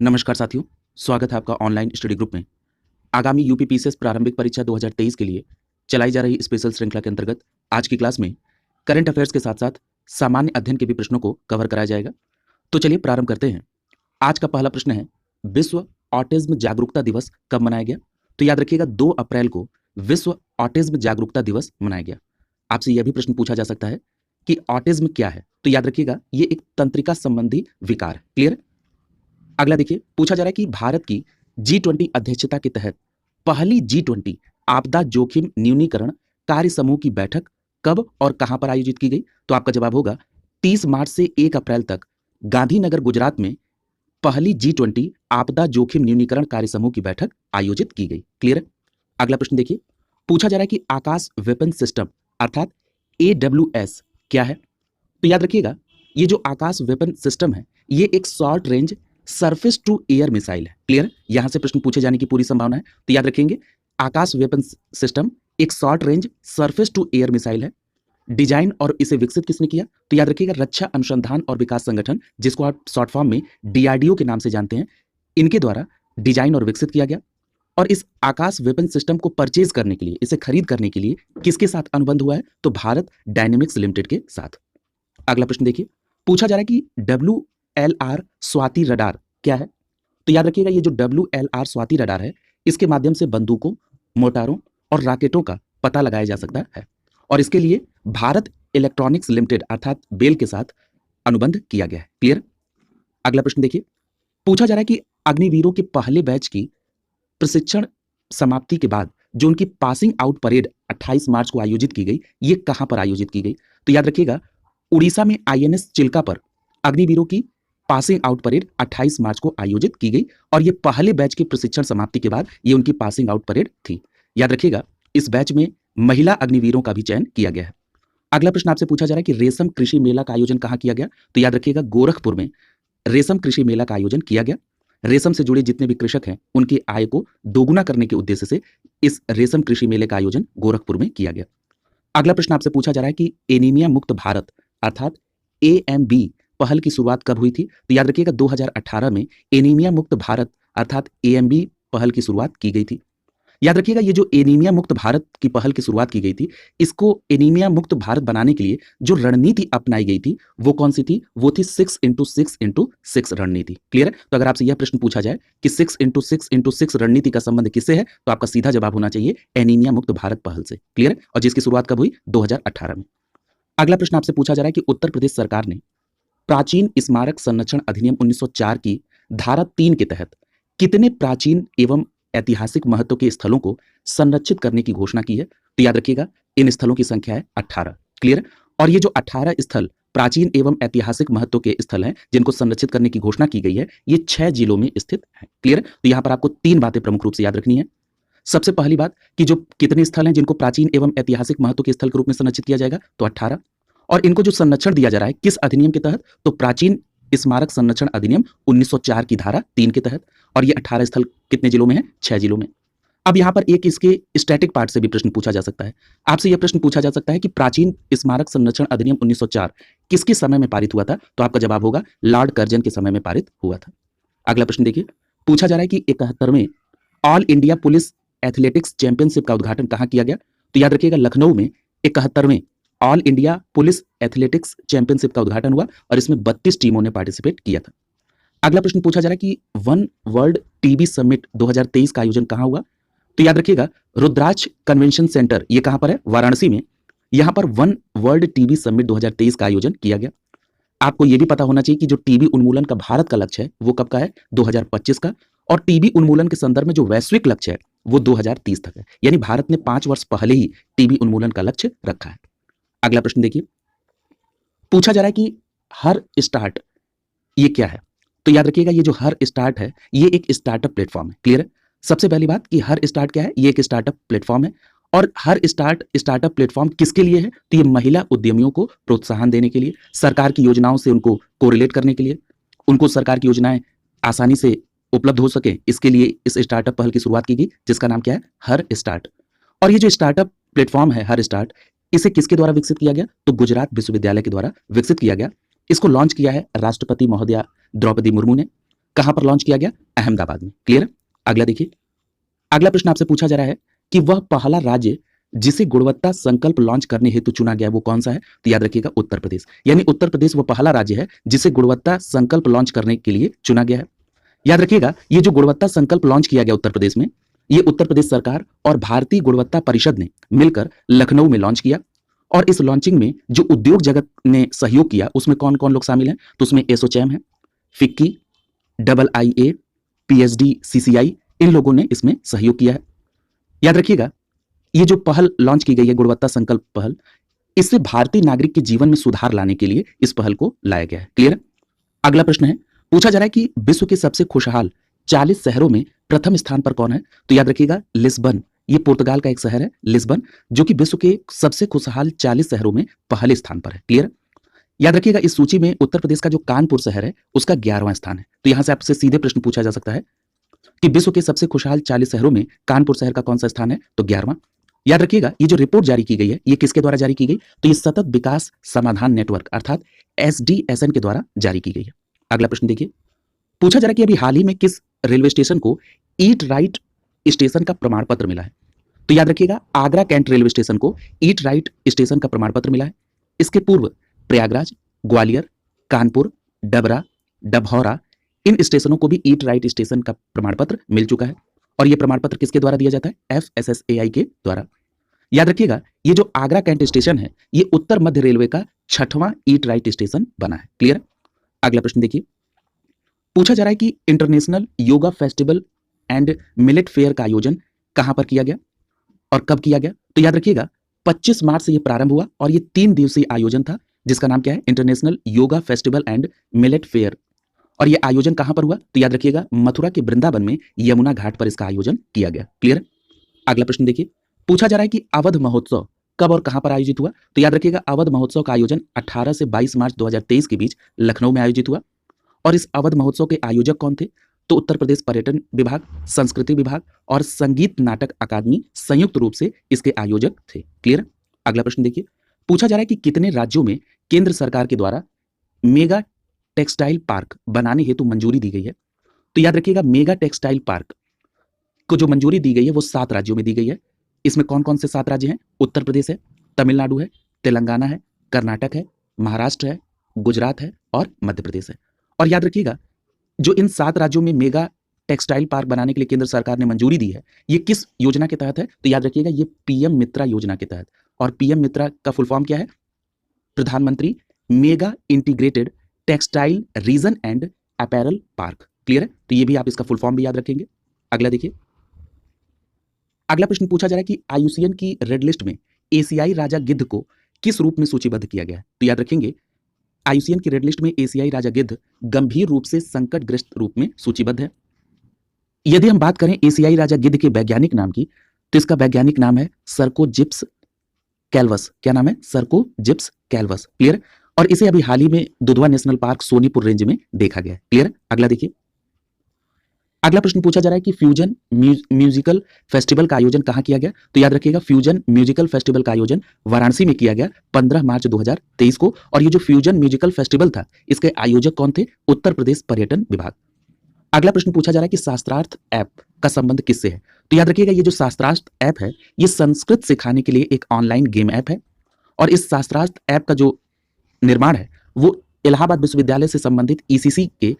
नमस्कार साथियों, स्वागत है आपका ऑनलाइन स्टडी ग्रुप में। आगामी यूपीपीसीएस प्रारंभिक परीक्षा 2023 के लिए चलाई जा रही स्पेशल श्रृंखला के अंतर्गत आज की क्लास में करंट अफेयर्स के साथ साथ सामान्य अध्ययन के भी प्रश्नों को कवर कराया जाएगा। तो चलिए प्रारंभ करते हैं। आज का पहला प्रश्न है, विश्व ऑटिज्म जागरूकता दिवस कब मनाया गया? तो याद रखिएगा 2 अप्रैल को विश्व ऑटिज्म जागरूकता दिवस मनाया गया। आपसे यह भी प्रश्न पूछा जा सकता है कि ऑटिज्म क्या है? तो याद रखिएगा ये एक तंत्रिका संबंधी विकार है। क्लियर? अगला देखिए, पूछा जा रहा है कि भारत की G20 अध्यक्षता के तहत पहली G20 आपदा जोखिम न्यूनीकरण कार्य समूह की बैठक कब और कहां पर आयोजित की गई? तो आपका जवाब होगा 30 मार्च से 1 अप्रैल तक गांधीनगर गुजरात में पहली G20 आपदा जोखिम न्यूनीकरण कार्य समूह की बैठक आयोजित की गई। क्लियर? अगला प्रश्न देखिए, पूछा जा रहा है कि आकाश वेपन सिस्टम अर्थात AWS क्या है? तो याद रखिएगा ये जो आकाश वेपन सिस्टम है ये एक short range surface to air missile है। क्लियर? यहां से प्रश्न पूछे जाने की पूरी संभावना है। तो याद रखेंगे आकाश वेपन सिस्टम एक short range surface to air missile है। डिजाइन और इसे विकसित किसने किया? तो याद रखिएगा रक्षा अनुसंधान और विकास संगठन, जिसको आप शॉर्ट फॉर्म में DRDO के नाम से जानते हैं, इनके द्वारा डिजाइन और विकसित किया गया। और इस आकाश वेपन सिस्टम को परचेज करने के लिए, इसे खरीद करने के लिए किसके साथ अनुबंध हुआ है? तो भारत डायनेमिक्स लिमिटेड के साथ। अगला प्रश्न देखिए, पूछा जा रहा है कि WLR स्वाति रडार क्या है? तो याद रखिएगा ये जो WLR स्वाति रडार है इसके माध्यम से बंदूकों, मोटारों और रॉकेटों का पता लगाया जा सकता है और इसके लिए भारत इलेक्ट्रॉनिक्स लिमिटेड अर्थात बेल के साथ अनुबंध किया गया है। क्लियर? अगला प्रश्न देखिए, पूछा जा रहा है कि अग्निवीरों के पहले बैच की प्रशिक्षण समाप्ति के बाद जो उनकी पासिंग आउट परेड 28 मार्च को आयोजित की गई, ये कहां पर आयोजित की गई? तो याद रखिएगा उड़ीसा में INS चिल्का पर अग्निवीरों की पासिंग आउट परेड 28 मार्च को आयोजित की गई और ये पहले बैच की प्रशिक्षण समाप्ति के बाद ये उनकी पासिंग आउट परेड थी। याद रखिएगा इस बैच में महिला अग्निवीरों का भी चयन किया गया है। अगला प्रश्न आपसे पूछा जा रहा है कि रेशम कृषि मेला का आयोजन कहां किया गया? तो याद रखिएगा गोरखपुर में रेशम कृषि मेला का आयोजन किया गया। रेशम से जुड़े जितने भी कृषक हैं उनकी आय को दोगुना करने के उद्देश्य से इस रेशम कृषि मेले का आयोजन गोरखपुर में किया गया। अगला प्रश्न आपसे पूछा जा रहा है कि एनीमिया मुक्त भारत अर्थात AMB पहल की शुरुआत कब हुई थी? तो याद रखिएगा 2018 में एनीमिया मुक्त भारत अर्थात AMB पहल की शुरुआत की गई थी। याद रखिएगा ये जो एनीमिया मुक्त भारत की पहल की शुरुआत की गई थी, इसको एनीमिया मुक्त भारत बनाने के लिए जो रणनीति अपनाई गई थी वो कौन सी थी? वो थी 6x6x6 रणनीति। क्लियर है? तो अगर आपसे यह प्रश्न पूछा जाए कि 6x6x6 रणनीति का संबंध किससे है, तो आपका सीधा जवाब होना चाहिए एनीमिया मुक्त भारत पहल से। क्लियर? और जिसकी शुरुआत कब हुई? 2018 में। अगला प्रश्न आपसे पूछा जा रहा है कि उत्तर प्रदेश सरकार ने प्राचीन स्मारक संरक्षण अधिनियम 1904 की धारा 3 के तहत कितने प्राचीन एवं ऐतिहासिक महत्व के स्थलों को संरक्षित करने की घोषणा की है? तो याद रखिएगा इन स्थलों की संख्या है 18। क्लियर? और ये जो 18 स्थल प्राचीन एवं ऐतिहासिक महत्व के स्थल हैं जिनको संरक्षित करने की घोषणा की गई है, ये 6 जिलों में स्थित है। क्लियर? तो यहां पर आपको 3 बातें प्रमुख रूप से याद रखनी है। सबसे पहली बात कि जो कितने स्थल हैं जिनको प्राचीन एवं ऐतिहासिक महत्व के स्थल के रूप में संरक्षित किया जाएगा, तो 18। और इनको जो संरक्षण दिया जा रहा है किस अधिनियम के तहत? तो प्राचीन स्मारक संरक्षण अधिनियम 1904 की धारा 3 के तहत। और ये 18 स्थल कितने जिलों में है? 6 जिलों में। अब यहाँ पर एक इसके स्टैटिक पार्ट से भी प्रश्न पूछा जा सकता है। आपसे यह प्रश्न पूछा जा सकता है कि प्राचीन स्मारक संरक्षण अधिनियम 1904 किसके समय में पारित हुआ था? तो आपका जवाब होगा लॉर्ड कर्जन के समय में पारित हुआ था। अगला प्रश्न देखिए, पूछा जा रहा है कि 71वें all India police athletics championship का उद्घाटन कहाँ किया गया? तो याद रखिएगा लखनऊ में 71वें all India police athletics championship का उद्घाटन हुआ और इसमें 32 टीमों ने पार्टिसिपेट किया था। अगला प्रश्न पूछा जा रहा है कि वन वर्ल्ड TB समिट 2023 का आयोजन कहां हुआ? तो याद रखिएगा रुद्राक्ष कन्वेंशन सेंटर, ये कहां पर है? वाराणसी में। यहां पर वन वर्ल्ड TB समिट 2023 का आयोजन किया गया। आपको यह भी पता होना चाहिए कि जो TB उन्मूलन का भारत का लक्ष्य है वो कब का है? 2025 का। और TB उन्मूलन के संदर्भ में जो वैश्विक लक्ष्य है वो 2030 तक है। यानी भारत ने 5 वर्ष पहले ही TB उन्मूलन का लक्ष्य रखा है। अगला प्रश्न देखिए, पूछा जा रहा है कि हर स्टार्ट ये क्या है? तो याद रखिएगा ये जो हर स्टार्ट है ये एक स्टार्टअप प्लेटफॉर्म है। क्लियर है? सबसे पहली बात कि हर स्टार्ट क्या है? ये एक स्टार्टअप प्लेटफॉर्म है। और हर स्टार्टअप प्लेटफॉर्म किसके लिए है? तो ये महिला उद्यमियों को प्रोत्साहन देने के लिए, सरकार की योजनाओं से उनको कोरिलेट करने के लिए, उनको सरकार की योजनाएं आसानी से उपलब्ध हो सके, इसके लिए इस स्टार्टअप पहल की शुरुआत की गई जिसका नाम क्या है? हर स्टार्ट। और ये जो स्टार्टअप प्लेटफॉर्म है हर स्टार्ट, इसे किसके द्वारा विकसित किया गया? तो गुजरात विश्वविद्यालय के द्वारा विकसित किया गया। इसको लॉन्च किया है राष्ट्रपति महोदया द्रौपदी मुर्मू ने। कहां पर लॉन्च किया गया? अहमदाबाद में। क्लियर है? अगला देखिए, अगला प्रश्न आपसे पूछा जा रहा है कि वह पहला राज्य जिसे गुणवत्ता संकल्प लॉन्च करने हेतु चुना गया वो कौन सा है? तो याद रखिएगा उत्तर प्रदेश। यानी उत्तर प्रदेश वो पहला राज्य है जिसे गुणवत्ता संकल्प लॉन्च करने के लिए चुना गया है। याद रखिएगा, ये जो गुणवत्ता संकल्प लॉन्च किया गया उत्तर प्रदेश में, ये उत्तर प्रदेश सरकार और भारतीय गुणवत्ता परिषद ने मिलकर लखनऊ में लॉन्च किया। और इस लॉन्चिंग में जो उद्योग जगत ने सहयोग किया उसमें कौन कौन लोग शामिल हैं? तो उसमें एसोचैम है, फिक्की, IIA, PhD, CCI, इन लोगों ने इसमें सहयोग किया है। याद रखिएगा, ये जो पहल लॉन्च की गई है गुणवत्ता संकल्प पहल, इससे भारतीय नागरिक के जीवन में सुधार लाने के लिए इस पहल को लाया गया है। क्लियर है? अगला प्रश्न है, पूछा जा रहा है कि विश्व के सबसे खुशहाल 40 शहरों में प्रथम स्थान पर कौन है? तो याद रखिएगा लिस्बन, ये पुर्तगाल का एक शहर है लिस्बन, जो कि विश्व के सबसे खुशहाल 40 शहरों में पहले स्थान पर है। क्लियर? याद रखिएगा, इस सूची में उत्तर प्रदेश का जो कानपुर शहर है उसका 11वां स्थान है। तो यहां से आपसे सीधे प्रश्न पूछा जा सकता है कि विश्व के सबसे खुशहाल 40 शहरों में कानपुर शहर का कौन सा स्थान है? तो 11वां। याद रखिएगा, ये जो रिपोर्ट जारी की गई है ये किसके द्वारा जारी की गई? तो ये सतत विकास समाधान नेटवर्क अर्थात SDSN के द्वारा जारी की गई है। अगला प्रश्न देखिए, पूछा जा रहा है कि अभी हाल ही में किस रेलवे स्टेशन को ईट राइट स्टेशन का प्रमाण पत्र मिला है? तो याद रखिएगा, आगरा कैंट रेलवे स्टेशन को ईट राइट स्टेशन का प्रमाण पत्र मिला है। इसके पूर्व प्रयागराज, ग्वालियर, कानपुर, डबरा, डभौरा, इन स्टेशनों को भी ईट राइट स्टेशन का प्रमाण पत्र मिल चुका है। और यह प्रमाण पत्र किसके द्वारा दिया जाता है? FSSAI के द्वारा। याद रखिएगा, ये जो आगरा कैंट स्टेशन है ये उत्तर मध्य रेलवे का 6वां ईट राइट स्टेशन बना है। क्लियर? अगला प्रश्न देखिए, पूछा जा रहा है कि international yoga festival and millet fair का आयोजन कहां पर किया गया और कब किया गया? तो याद रखिएगा, 25 मार्च से यह प्रारंभ हुआ और यह 3 दिवसीय आयोजन था जिसका नाम क्या है? International yoga festival and millet fair. और यह आयोजन कहां पर हुआ? तो याद रखिएगा, मथुरा के वृंदावन में यमुना घाट पर इसका आयोजन किया गया। क्लियर? अगला प्रश्न देखिए, पूछा जा रहा है कि अवध महोत्सव कब और कहां पर आयोजित हुआ? तो याद रखिएगा, अवध महोत्सव का आयोजन 18 से 22 मार्च 2023 के बीच लखनऊ में आयोजित हुआ। और इस अवध महोत्सव के आयोजक कौन थे? तो उत्तर प्रदेश पर्यटन विभाग, संस्कृति विभाग और संगीत नाटक अकादमी संयुक्त रूप से इसके आयोजक थे। क्लियर? अगला प्रश्न देखिए, पूछा जा रहा है कि कितने राज्यों में केंद्र सरकार के द्वारा मेगा टेक्सटाइल पार्क बनाने हेतु मंजूरी दी गई है? तो याद रखिएगा, मेगा टेक्सटाइल पार्क को जो मंजूरी दी गई है वो 7 राज्यों में दी गई है। इसमें कौन कौन से 7 राज्य हैं? उत्तर प्रदेश है, तमिलनाडु है, तेलंगाना है, कर्नाटक है, महाराष्ट्र है, गुजरात है और मध्य प्रदेश है। और याद रखिएगा, जो इन 7 राज्यों में मेगा टेक्सटाइल पार्क बनाने के लिए केंद्र सरकार ने मंजूरी दी है ये किस योजना के तहत है? तो याद रखिएगा, ये PM मित्रा योजना के तहत। और PM मित्रा का फुल फॉर्म क्या है? प्रधानमंत्री mega integrated textile reason and apparel park. Clear है? तो ये भी आप इसका फुल फॉर्म भी याद रखेंगे। अगला देखिए, अगला प्रश्न पूछा जा रहा है कि IUCN की रेड लिस्ट में एशियाई राजा गिद्ध को किस रूप में सूचीबद्ध किया गया है? तो याद रखेंगे, IUCN की रेड लिस्ट में एशियाई राजा गिद्ध गंभीर रूप से संकटग्रस्त रूप में सूचीबद्ध है। यदि हम बात करें एशियाई राजा गिद्ध के वैज्ञानिक नाम की, तो इसका वैज्ञानिक नाम है सर्कोजिप्स कैल्वस। क्या नाम है? सर्कोजिप्स कैल्वस। क्लियर? और इसे अभी हाल ही में Dudhwa national park Sonepur range में देखा गया है। क्लियर? अगला देखिए, अगला प्रश्न पूछा जा रहा है कि फ्यूजन म्यूजिकल फेस्टिवल का आयोजन कहां किया गया? तो याद रखिएगा, फ्यूजन म्यूजिकल फेस्टिवल का आयोजन वाराणसी में किया गया 15 मार्च 2023 को। और ये जो फ्यूजन म्यूजिकल फेस्टिवल था इसके आयोजक कौन थे? उत्तर प्रदेश पर्यटन विभाग। अगला प्रश्न पूछा जा रहा है कि शास्त्रार्थ ऐप का संबंध किससे है? तो याद रखिएगा, ये जो शास्त्रार्थ ऐप है ये संस्कृत सिखाने के लिए एक ऑनलाइन गेम ऐप है। और इस शास्त्रार्थ ऐप का जो निर्माण है वो इलाहाबाद विश्वविद्यालय से संबंधित ECC के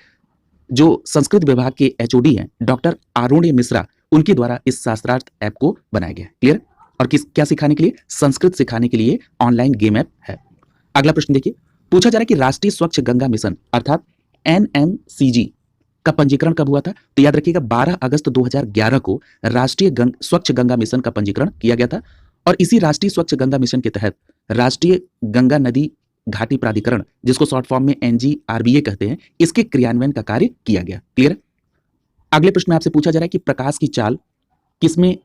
जो संस्कृत विभाग के HOD हैं डॉक्टर आरुण्य मिश्रा, उनके द्वारा इस शास्त्रार्थ ऐप को बनाया गया है। क्लियर? और क्या सिखाने के लिए? संस्कृत सिखाने के लिए ऑनलाइन गेम ऐप है। अगला प्रश्न देखिए, पूछा जा रहा है कि राष्ट्रीय स्वच्छ गंगा मिशन अर्थात NMCG का पंजीकरण कब हुआ था? तो याद रखिएगा, 12 अगस्त 2011 को राष्ट्रीय स्वच्छ गंगा मिशन का पंजीकरण किया गया था। और इसी राष्ट्रीय स्वच्छ गंगा मिशन के तहत राष्ट्रीय गंगा नदी घाटी प्राधिकरण, जिसको शॉर्ट फॉर्म में NGRBA कहते हैं, इसके क्रियान्वयन का कार्य किया गया। क्लियर? अगले प्रश्न में आपसे पूछा जा रहा है कि प्रकाश की चाल किसमें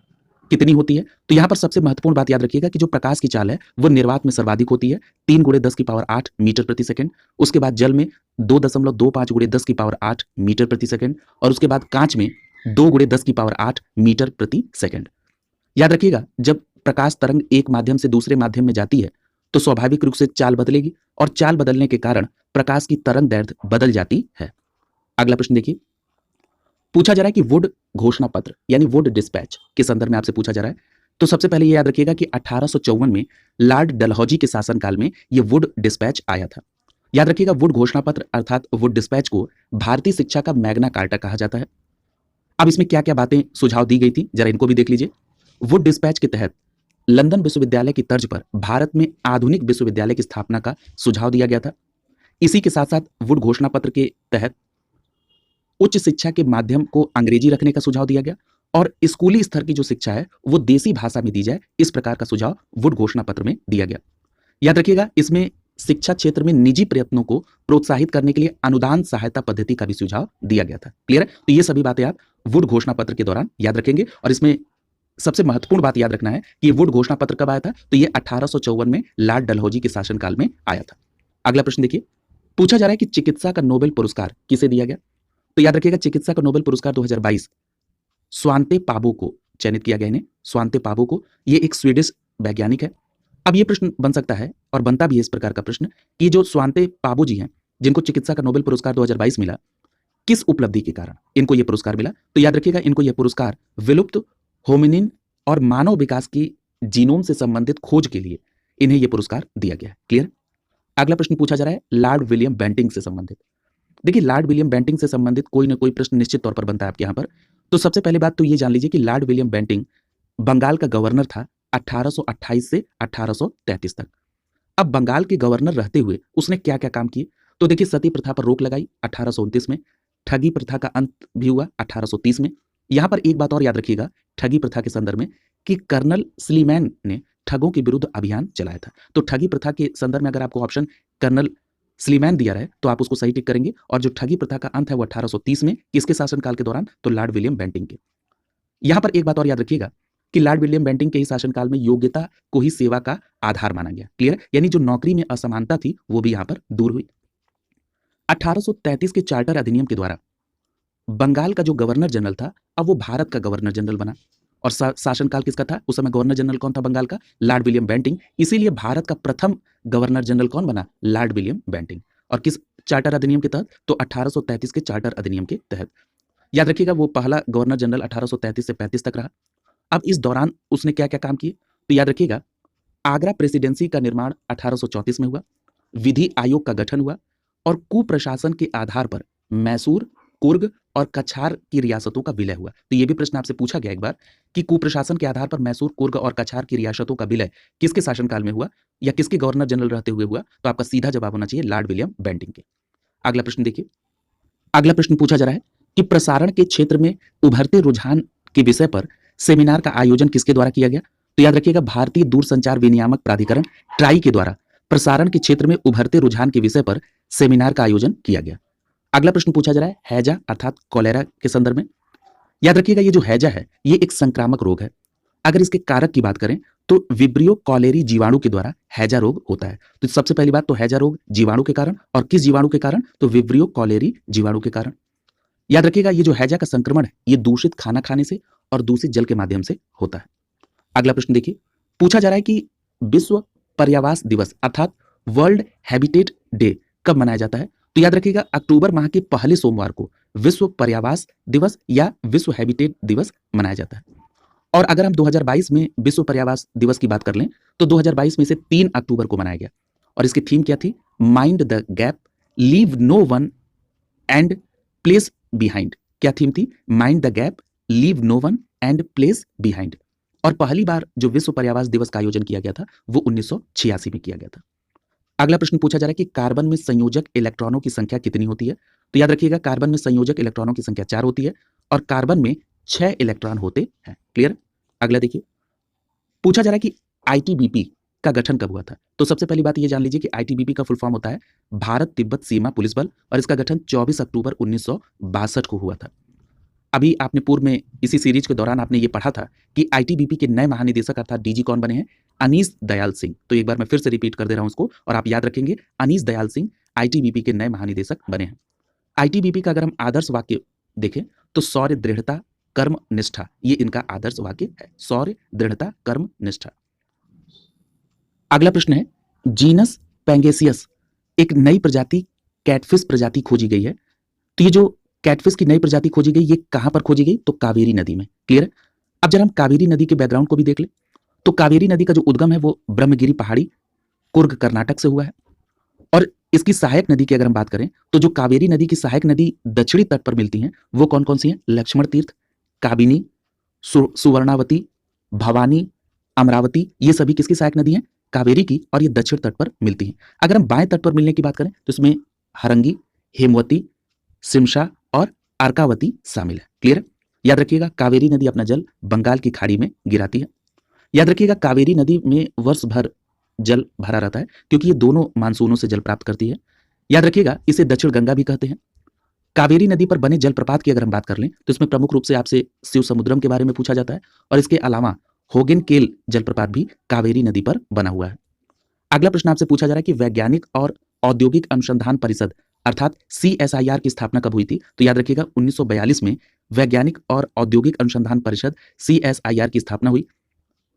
कितनी होती है? तो यहां पर सबसे महत्वपूर्ण बात याद रखिएगा कि जो प्रकाश की चाल है वो निर्वात में सर्वाधिक होती है 3 × 10⁸ मीटर प्रति सेकंड। उसके बाद जल में 2.25 × 10⁸ मीटर प्रति सेकंड। और उसके बाद कांच में 2 × 10⁸ मीटर प्रति सेकंड। याद रखिएगा, जब प्रकाश तरंग एक माध्यम से दूसरे माध्यम में जाती है तो स्वाभाविक रूप से चाल बदलेगी और चाल बदलने के कारण प्रकाश की तरंग दैर्घ्य बदल जाती है। अगला प्रश्न देखिए, पूछा जा रहा है कि वुड घोषणा पत्र यानी वुड डिस्पैच के संदर्भ में आपसे पूछा जा रहा है। तो सबसे पहले ये याद रखिएगा कि 1854 में लॉर्ड डलहौजी के शासनकाल में ये वुड डिस्पैच आया था। याद रखिएगा वुड घोषणा पत्र अर्थात वुड डिस्पैच को भारतीय शिक्षा का मैग्ना कार्टा कहा जाता है। अब इसमें क्या क्या बातें सुझाव दी गई थी जरा इनको भी देख लीजिए। वुड डिस्पैच के तहत लंदन विश्वविद्यालय की तर्ज पर भारत में आधुनिक विश्वविद्यालय की स्थापना का सुझाव दिया गया था। इसी के साथ साथ वुड घोषणा पत्र के तहत उच्च शिक्षा के माध्यम को अंग्रेजी रखने का सुझाव दिया गया और स्कूली स्तर की जो शिक्षा है वो देसी भाषा में दी जाए, इस प्रकार का सुझाव वुड घोषणा पत्र में दिया गया। याद रखिएगा इसमें शिक्षा क्षेत्र में निजी प्रयत्नों को प्रोत्साहित करने के लिए अनुदान सहायता पद्धति का भी सुझाव दिया गया था। क्लियर है? तो ये सभी बातें आप वुड घोषणा पत्र के दौरान याद रखेंगे और इसमें सबसे महत्वपूर्ण बात याद रखना है कि वुड घोषणा पत्र कब आया था, तो ये 1854 में लॉर्ड डलहौजी के शासनकाल में आया था। अगला प्रश्न देखिए, पूछा जा रहा है कि चिकित्सा का नोबेल पुरस्कार किसे दिया गया। तो याद रखिएगा चिकित्सा का नोबेल पुरस्कार 2022 स्वांते पाबो को चयनित किया गया। इन्हें स्वांते पाबो को, ये एक स्वीडिश वैज्ञानिक है। अब ये प्रश्न बन सकता है और बनता भी है इस प्रकार का प्रश्न कि जो स्वांते पाबो जी हैं जिनको चिकित्सा का नोबेल पुरस्कार 2022 मिला, किस उपलब्धि के कारण इनको यह पुरस्कार मिला। तो याद रखिएगा इनको यह पुरस्कार विलुप्त होमिनिन और मानव विकास की जीनोम से संबंधित खोज के लिए इन्हें यह पुरस्कार दिया गया है। क्लियर? अगला प्रश्न पूछा जा रहा है लॉर्ड विलियम बेंटिंक से संबंधित। देखिए लॉर्ड विलियम बेंटिंक से संबंधित कोई ना कोई प्रश्न निश्चित तौर पर बनता है आपके यहाँ पर। तो सबसे पहली बात तो ये जान लीजिए कि लॉर्ड विलियम बेंटिंक बंगाल का गवर्नर था 1828 से 1833 तक। अब बंगाल के गवर्नर रहते हुए उसने क्या क्या काम किए, तो देखिए सती प्रथा पर रोक लगाई 1829 में, ठगी प्रथा का अंत भी हुआ 1830 में। यहां पर एक बात और याद रखिएगा ठगी प्रथा के संदर्भ में कि कर्नल स्लीमैन ने ठगों के विरुद्ध अभियान चलाया था। तो ठगी प्रथा के संदर्भ में अगर आपको ऑप्शन कर्नल स्लीमैन दिया रहे तो आप उसको सही टिक करेंगे। और जो ठगी प्रथा का अंत है वो 1830 में, किसके शासनकाल के दौरान, तो लॉर्ड विलियम बेंटिंक के। यहां पर एक बात और याद रखिएगा कि लॉर्ड विलियम बेंटिंक के ही शासनकाल में योग्यता को ही सेवा का आधार माना गया। क्लियर? यानी जो नौकरी में असमानता थी वो भी यहां पर दूर हुई। 1833 के चार्टर अधिनियम के द्वारा बंगाल का जो गवर्नर जनरल था अब वो भारत का गवर्नर जनरल बना। और शासनकाल किसका था उस समय? गवर्नर जनरल कौन था बंगाल का? Lord William Bentinck. इसीलिए भारत का प्रथम गवर्नर जनरल कौन बना? Lord William Bentinck. और किस चार्टर अधिनियम के तहत? तो 1833 के चार्टर अधिनियम के तहत। याद रखिएगा वो पहला गवर्नर जनरल 1833 से 35 तक रहा। अब इस दौरान उसने क्या क्या काम किए, तो याद रखिएगा आगरा प्रेसिडेंसी का निर्माण 1834 में हुआ, विधि आयोग का गठन हुआ और कुप्रशासन के आधार पर मैसूर, कुर्ग और कछार की रियासतों का विलय हुआ। तो यह भी प्रश्न आपसे पूछा गया एक बार कि कुप्रशासन के आधार पर मैसूर, कुर्ग और कछार की रियासतों का विलय किसके शासनकाल में हुआ या किसके गवर्नर जनरल रहते हुए हुआ, तो आपका सीधा जवाब होना चाहिए लॉर्ड विलियम बेंटिंक के। अगला प्रश्न देखिए, अगला प्रश्न पूछा जा रहा है कि प्रसारण के क्षेत्र में उभरते रुझान के विषय पर सेमिनार का आयोजन किसके द्वारा किया गया। तो याद रखिएगा भारतीय दूरसंचार विनियामक प्राधिकरण ट्राई के द्वारा प्रसारण के क्षेत्र में उभरते रुझान के विषय पर सेमिनार का आयोजन किया गया। अगला प्रश्न पूछा जा रहा है हैजा अर्थात कोलेरा के संदर्भ में। याद रखिएगा ये जो हैजा है ये एक संक्रामक रोग है। अगर इसके कारक की बात करें तो विब्रियो कॉलेरी जीवाणु के द्वारा हैजा रोग होता है। तो सबसे पहली बात तो हैजा रोग जीवाणु के कारण, और किस जीवाणु के कारण, तो विब्रियो कॉलेरी जीवाणु के कारण। याद रखिएगा ये जो हैजा का संक्रमण है ये दूषित खाना खाने से और दूषित जल के माध्यम से होता है। अगला प्रश्न देखिए, पूछा जा रहा है कि विश्व पर्यावास दिवस अर्थात वर्ल्ड हैबिटेट डे कब मनाया जाता है। तो याद रखिएगा अक्टूबर माह के पहले सोमवार को विश्व पर्यावास दिवस या विश्व हैबिटेट दिवस मनाया जाता है। और अगर हम 2022 में विश्व पर्यावास दिवस की बात कर लें तो 2022 में से 3 अक्टूबर को मनाया गया और इसकी थीम क्या थी? Mind the gap, leave no one and place behind. क्या थीम थी? Mind the gap, leave no one and place behind. और पहली बार जो विश्व पर्यावास दिवस का आयोजन किया गया था वो 1986 में किया गया था। अगला प्रश्न पूछा जा रहा है कि कार्बन में संयोजक इलेक्ट्रॉनों की संख्या कितनी होती है। तो याद रखिएगा कार्बन में संयोजक इलेक्ट्रॉनों की संख्या 4 होती है और कार्बन में 6 इलेक्ट्रॉन होते हैं। क्लियर? अगला देखिए, पूछा जा रहा है कि आईटीबीपी का गठन कब हुआ था। तो सबसे पहली बात ये जान लीजिए कि आईटीबीपी का फुल फॉर्म होता है भारत तिब्बत सीमा पुलिस बल और इसका गठन 24 अक्टूबर 1962 को हुआ था। अभी आपने पूर्व में इसी सीरीज के दौरान आपने ये पढ़ा था कि आईटीबीपी के नए महानिदेशक अर्थात डीजी कौन बने हैं? अनीस दयाल सिंह। तो एक बार मैं फिर से रिपीट कर दे रहा हूं उसको और आप याद रखेंगे, अनीस दयाल सिंह आईटीबीपी के नए महानिदेशक बने हैं। आईटीबीपी का अगर हम आदर्श वाक्य देखें तो शौर्य, दृढ़ता, कर्म, निष्ठा, ये इनका आदर्श वाक्य है। शौर्य, दृढ़ता, कर्म, निष्ठा। अगला प्रश्न है जीनस पैंगेसियस एक नई प्रजाति कैटफिश प्रजाति खोजी गई है। तो ये जो कैटफिश की नई प्रजाति खोजी गई, ये कहां पर खोजी गई? तो कावेरी नदी में। क्लियर है? अब जरा हम कावेरी नदी के बैकग्राउंड को भी देख ले, तो कावेरी नदी का जो उद्गम है वो ब्रह्मगिरी पहाड़ी कुर्ग कर्नाटक से हुआ है। और इसकी सहायक नदी की अगर हम बात करें तो जो कावेरी नदी की सहायक नदी दक्षिणी तट पर मिलती हैं वो कौन कौन सी हैं? लक्ष्मण तीर्थ, काबिनी, सुवर्णावती, भवानी, अमरावती, ये सभी किसकी सहायक नदी हैं? कावेरी की, और ये दक्षिण तट पर मिलती हैं। अगर हम बाएं तट पर मिलने की बात करें तो इसमें हरंगी, हेमवती, सिमशा और अर्कावती शामिल है। क्लियर है? याद रखिएगा कावेरी नदी अपना जल बंगाल की खाड़ी में गिराती है। याद रखिएगा कावेरी नदी में वर्ष भर जल भरा रहता है क्योंकि ये दोनों मानसूनों से जल प्राप्त करती है। याद रखिएगा इसे दक्षिण गंगा भी कहते हैं। कावेरी नदी पर बने जलप्रपात की अगर हम बात कर लें तो इसमें प्रमुख रूप से आपसे शिव समुद्रम के बारे में पूछा जाता है, और इसके अलावा होगेन केल जलप्रपात भी कावेरी नदी पर बना हुआ है। अगला प्रश्न आपसे पूछा जा रहा है कि वैज्ञानिक और औद्योगिक अनुसंधान परिषद अर्थात CSIR की स्थापना कब हुई थी? तो याद रखिएगा 1942 में वैज्ञानिक और औद्योगिक अनुसंधान परिषद CSIR की स्थापना हुई।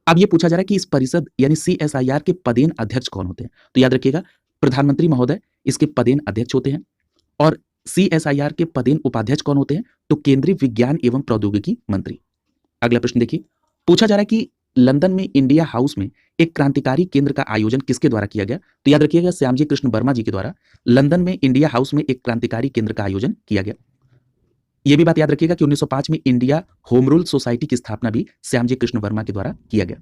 अब ये पूछा जा रहा है कि इस परिषद यानी CSIR के पदेन अध्यक्ष कौन होते हैं? तो याद रखिएगा प्रधानमंत्री महोदय इसके पदेन अध्यक्ष होते हैं। और CSIR के पदेन उपाध्यक्ष कौन होते हैं? तो केंद्रीय विज्ञान एवं प्रौद्योगिकी मंत्री। अगला प्रश्न देखिए, पूछा जा रहा है कि लंदन में इंडिया हाउस में एक क्रांतिकारी केंद्र का आयोजन किसके द्वारा किया गया? तो याद रखिएगा श्यामजी कृष्ण वर्मा जी के द्वारा लंदन में इंडिया हाउस में एक क्रांतिकारी केंद्र का आयोजन किया गया। यह भी बात याद रखिएगा कि 1905 में इंडिया होम रूल सोसाइटी की स्थापना भी श्यामजी कृष्ण वर्मा के द्वारा किया गया।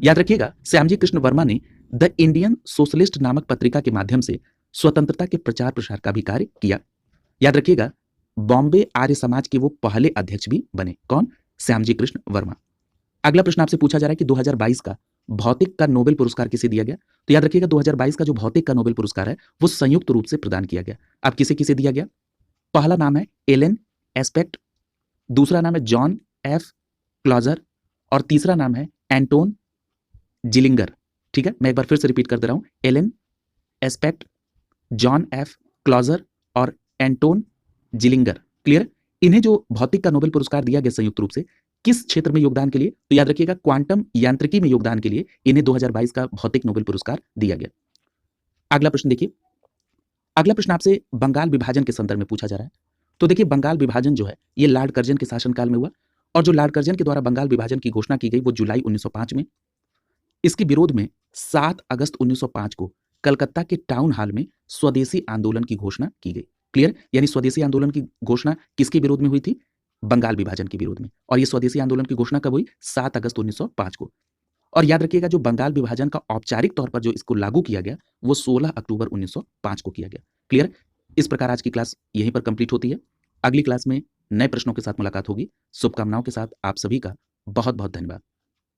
याद रखिएगा श्यामजी कृष्ण वर्मा ने द इंडियन सोशलिस्ट नामक पत्रिका के माध्यम से स्वतंत्रता के प्रचार प्रसार का भी कार्य किया। याद रखिएगा बॉम्बे आर्य समाज के वो पहले अध्यक्ष भी बने। कौन? श्यामजी कृष्ण वर्मा। अगला प्रश्न आपसे पूछा जा रहा है कि 2022 का भौतिक का नोबेल पुरस्कार किसे दिया गया? तो याद रखिएगा 2022 का जो भौतिक का नोबेल पुरस्कार है वो संयुक्त रूप से प्रदान किया गया। अब किसे किसे दिया गया? पहला नाम है एलन एस्पेक्ट, दूसरा नाम है जॉन एफ क्लॉजर, और तीसरा नाम है एंटोन जिलिंगर। ठीक है, मैं एक बार फिर से रिपीट कर दे रहा हूं, Alain Aspect, John F Clauser और एंटोन जिलिंगर। क्लियर? इन्हें जो भौतिक का नोबेल पुरस्कार दिया गया संयुक्त रूप से किस क्षेत्र में योगदान के लिए? तो याद रखिएगा क्वांटम यांत्रिकी में योगदान के लिए इन्हें 2022 का भौतिक नोबेल पुरस्कार दिया गया। अगला प्रश्न देखिए, अगला प्रश्न आपसे बंगाल विभाजन के संदर्भ में पूछा जा रहा है। तो देखिए बंगाल विभाजन जो है ये लॉर्ड कर्जन के शासनकाल में हुआ, और जो लॉर्ड कर्जन के द्वारा बंगाल विभाजन की घोषणा की गई वो जुलाई 1905 में। इसके विरोध में 7 अगस्त 1905 को कलकत्ता के टाउन हॉल में स्वदेशी आंदोलन की घोषणा की गई। क्लियर? यानी स्वदेशी आंदोलन की घोषणा किसके विरोध में हुई थी? बंगाल विभाजन के विरोध में। और ये स्वदेशी आंदोलन की घोषणा कब हुई? 7 अगस्त 1905 को। और याद रखिएगा जो बंगाल विभाजन का औपचारिक तौर पर जो इसको लागू किया गया वो 16 अक्टूबर 1905 को किया गया। क्लियर? इस प्रकार आज की क्लास यहीं पर कंप्लीट होती है। अगली क्लास में नए प्रश्नों के साथ मुलाकात होगी। शुभकामनाओं के साथ आप सभी का बहुत बहुत धन्यवाद।